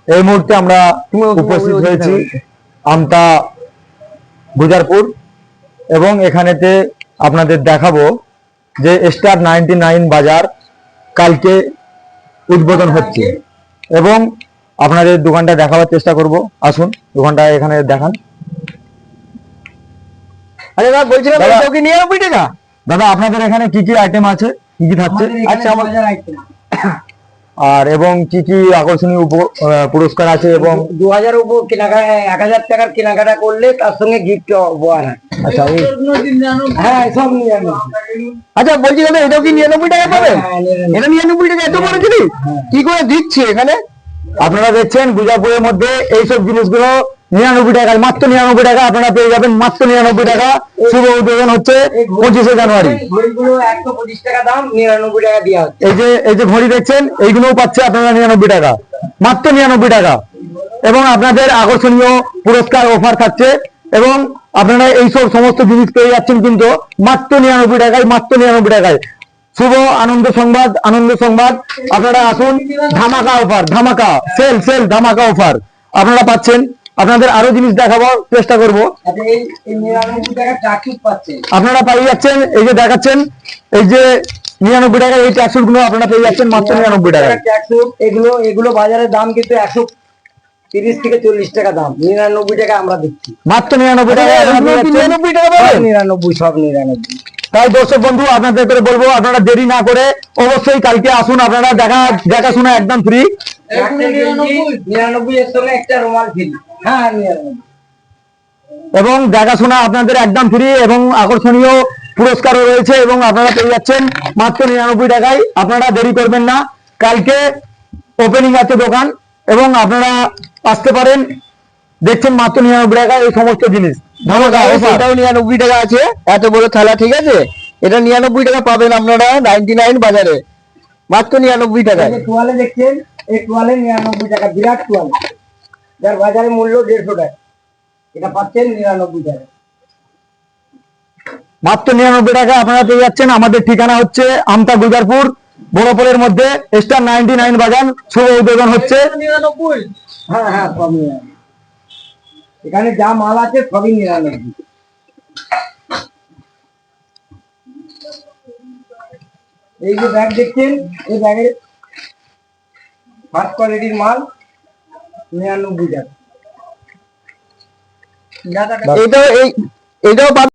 এই মুহূর্তে আমরা উপস্থিত হয়েছি আমতা গুজারপুর এবং এখানেতে আপনাদের দেখাবো যে স্টার 99 বাজার কালকে উদ্বোধন হচ্ছে এবং আপনাদের দোকানটা দেখাবার চেষ্টা করব। আসুন দোকানটা এখানে দেখান। আরে দাদা বলছিলাম এটাও কি 99 টাকা? দাদা আপনাদের এখানে কি কি আইটেম আছে, কি কি থাকছে? আচ্ছা আমাদের আইটেম আর এবং কি কি আকর্ষণীয় পুরস্কার আছে এবং 2000 উপর কেনাকাটা 1000 টাকার কেনাকাটা করলে তার সঙ্গে গিফট উপহার হয়। আচ্ছা হ্যাঁ সব 99। আচ্ছা বলছি দাদা এটাও কি 99 টাকা পাবে? এটা 99 টাকা এত বড় জিনিস কি করে দিচ্ছে এখানে? আপনারা দেখছেন গুজারপুরের মধ্যে এইসব জিনিসগুলো 99 টাকায়, মাত্র 99 টাকা আপনারা পেয়ে যাবেন, মাত্র 99 টাকা। শুভ উদ্বোধন হচ্ছে 25শে জানুয়ারি। ঘড়িগুলো 125 টাকা দাম, 99 টাকা দেওয়া হচ্ছে। এই যে ঘড়ি দেখছেন এইগুলোও পাচ্ছে আপনারা 99 টাকা, মাত্র 99 টাকা। এবং আপনাদের আকর্ষণীয় পুরস্কার অফার থাকছে এবং আপনারা এইসব সমস্ত জিনিস পেয়ে যাচ্ছেন কিন্তু মাত্র 99 টাকায়, মাত্র 99 টাকায়। শুভ আনন্দ সংবাদ আপনারা আসুন, ধামাকা অফার, ধামাকা সেল ধামাকা অফার আপনারা পাচ্ছেন। আপনাদের আরো জিনিস দেখাবার চেষ্টা করব। এই 99 টাকা ট্রাকসুট পাচ্ছেন আপনারা পেয়ে যাচ্ছেন, এই যে দেখাচ্ছেন এই যে 99 টাকা এই ট্রাকসুট গুলো আপনারা পেয়ে যাচ্ছেন মাত্র 99 টাকা। ট্রাকসুট এগুলো বাজারের দাম কিন্তু 130 থেকে 40 টাকা দাম, 99 টাকা আমরা দিচ্ছি, মাত্র 99 টাকা। 99 টাকা পাবেন, 99 সব 99। তাই দর্শক বন্ধু আপনাদের করে বলবো আপনারা দেরি না করে অবশ্যই কালকে আসুন। আপনারা দেখাশোনা একদম ফ্রি। 99 এর সঙ্গে একটা রুমাল ফ্রি। হ্যাঁ 99 এবং দেখাশোনা আপনাদের একদম ফ্রি এবং আকর্ষণীয় পুরস্কারও রয়েছে এবং আপনারা পেয়ে যাচ্ছেন মাত্র 99 টাকায়। আপনারা দেরি করবেন না, কালকে ওপেনিং আছে দোকান এবং আপনারা আসতে পারেন। দেখছেন মাত্র 99 টাকায় এই সমস্ত জিনিস ধামাকা অফার। এটাও 99 টাকা আছে, এত বড় থালা, ঠিক আছে? এটা 99 টাকা পাবেন আপনারা 99 বাজারে, মাত্র 99 টাকা। তোয়ালে দেখছেন, এই তোয়ালে 99 টাকা, বিরাট তোয়ালে, যার বাজারে মূল্য 150 টাকা, এটা পাচ্ছেন 99 টাকা, মাত্র 99 টাকা আপনারা পেয়ে যাচ্ছেন। আমাদের ঠিকানা হচ্ছে আমতা গুজারপুর বড়পুরের মধ্যে স্টার 99 বাজার, শুভ উদ্বোধন হচ্ছে। 99। হ্যাঁ হ্যাঁ সব 99, এখানে যা মাল আছে সবই 99। এই যে ব্যাগ দেখছেন, এই ব্যাগের ফার্স্ট কোয়ালিটির মাল 99 টাকা। এটাও